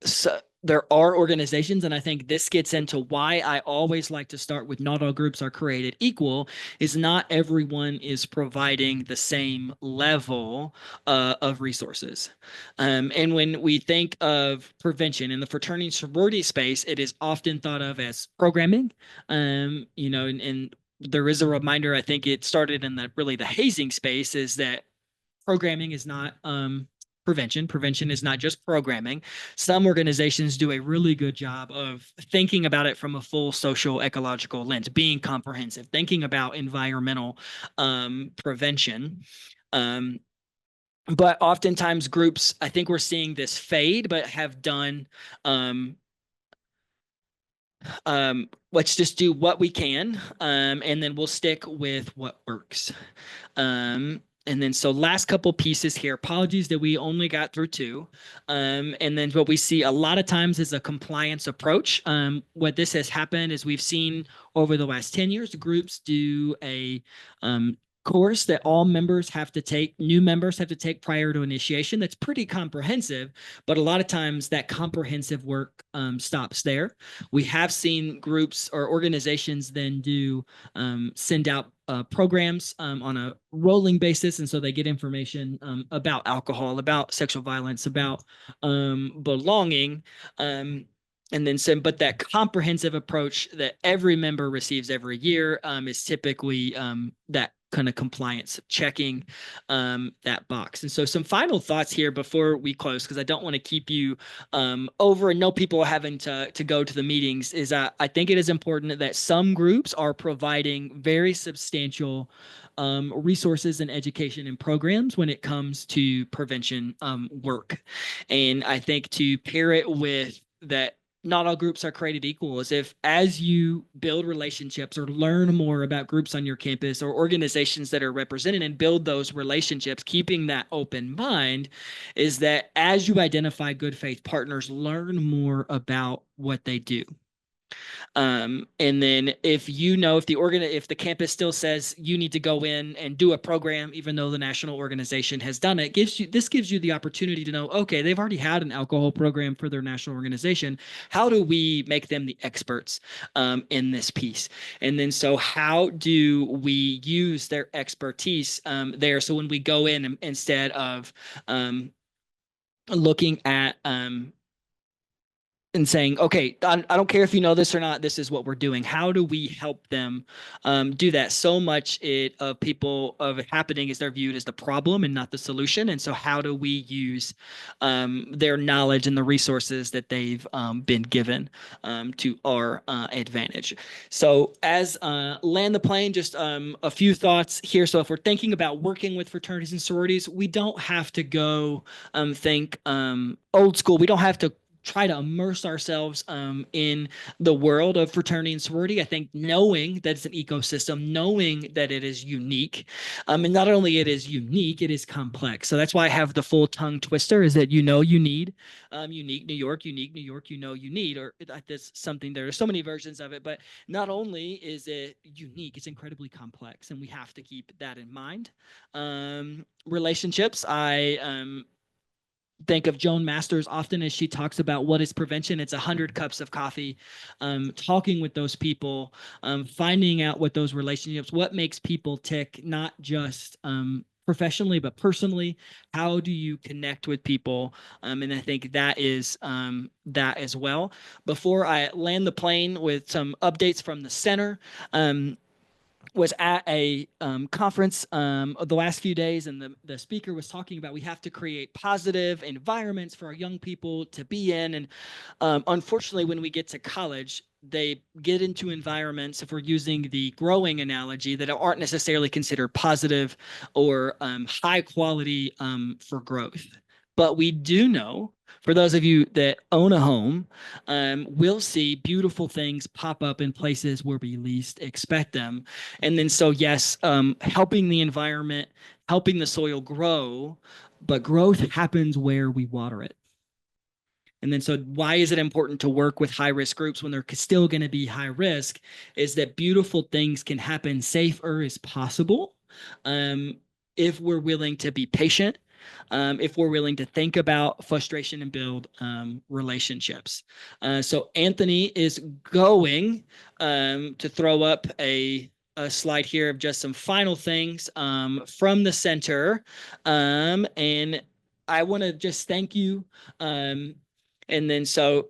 S2: so there are organizations, and I think this gets into why I always like to start with not all groups are created equal, is not everyone is providing the same level of resources. And when we think of prevention in the fraternity and sorority space, it is often thought of as programming, and there is a reminder, I think it started in the hazing space, is that programming is not prevention. Prevention is not just programming. Some organizations do a really good job of thinking about it from a full social ecological lens, being comprehensive, thinking about environmental prevention. Um, but oftentimes groups, I think we're seeing this fade, but have done let's just do what we can, and then we'll stick with what works. And then so last couple pieces here. Apologies that we only got through 2. And then what we see a lot of times is a compliance approach. What this has happened is we've seen over the last 10 years, groups do a course that all members have to take, new members have to take prior to initiation. That's pretty comprehensive, but a lot of times that comprehensive work stops there. We have seen groups or organizations then do send out programs on a rolling basis, and so they get information about alcohol, about sexual violence, about belonging, and then send. But that comprehensive approach that every member receives every year is typically that kind of compliance checking that box. And so some final thoughts here before we close, because I don't want to keep you over and know people are having to go to the meetings, is I think it is important that some groups are providing very substantial resources and education and programs when it comes to prevention work. And I think to pair it with that, not all groups are created equal, is if as you build relationships or learn more about groups on your campus or organizations that are represented and build those relationships, keeping that open mind, is that as you identify good faith partners, learn more about what they do. And then if if the campus still says you need to go in and do a program, even though the national organization has done it, this gives you the opportunity to know, okay, they've already had an alcohol program for their national organization. How do we make them the experts in this piece? And then so how do we use their expertise there? So when we go in, instead of looking at and saying, okay, I don't care if you know this or not, this is what we're doing. How do we help them do that? So much of people of it happening is they're viewed as the problem and not the solution. And so how do we use their knowledge and the resources that they've been given to our advantage? So as land the plane, just a few thoughts here. So if we're thinking about working with fraternities and sororities, we don't have to go think old school. We don't have to try to immerse ourselves in the world of fraternity and sorority. I think knowing that it's an ecosystem, knowing that it is unique, and not only it is unique, it is complex. So that's why I have the full tongue twister: is that you need unique New York, unique New York, you need, or that's something. There are so many versions of it, but not only is it unique, it's incredibly complex, and we have to keep that in mind. Relationships, I think of Joan Masters often as she talks about what is prevention. It's 100 cups of coffee, talking with those people, finding out what those relationships, what makes people tick, not just professionally, but personally. How do you connect with people? And I think that is that as well. Before I land the plane with some updates from the center, was at a conference the last few days, and the speaker was talking about we have to create positive environments for our young people to be in. And unfortunately, when we get to college, they get into environments, if we're using the growing analogy, that aren't necessarily considered positive or high quality for growth. But we do know, for those of you that own a home, we'll see beautiful things pop up in places where we least expect them. And then, so yes, helping the environment, helping the soil grow, but growth happens where we water it. And then, so why is it important to work with high risk groups when they're still going to be high risk? Is that beautiful things can happen safer as possible if we're willing to be patient, if we're willing to think about frustration and build relationships. So Anthony is going to throw up a slide here of just some final things from the center. And I want to just thank you. And then, so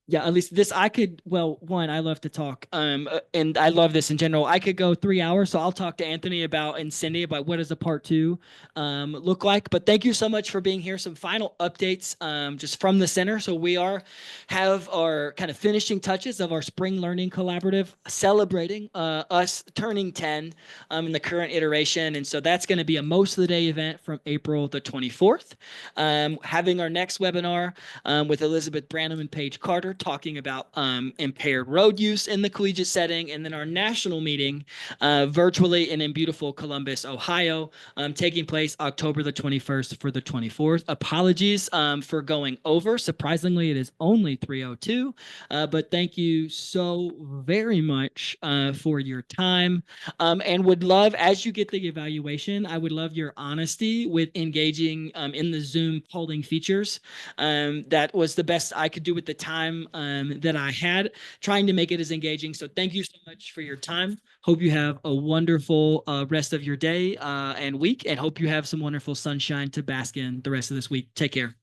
S2: yeah, at least this I could, well, one, I love to talk. And I love this in general. I could go 3 hours, so I'll talk to Anthony about and Cindy about what does a part two look like. But thank you so much for being here. Some final updates just from the center. So we have our kind of finishing touches of our spring learning collaborative, celebrating us turning 10 in the current iteration. And so that's going to be a most of the day event from April the 24th. Having our next webinar with Elizabeth Branham and Paige Carter, talking about impaired road use in the collegiate setting. And then our national meeting virtually and in beautiful Columbus, Ohio, taking place October the 21st for the 24th. Apologies for going over. Surprisingly, it is only 3:02, but thank you so very much for your time, and would love, as you get the evaluation, I would love your honesty with engaging in the Zoom polling features. That was the best I could do with the time that I had, trying to make it as engaging. So thank you so much for your time. Hope you have a wonderful rest of your day and week, and hope you have some wonderful sunshine to bask in the rest of this week. Take care.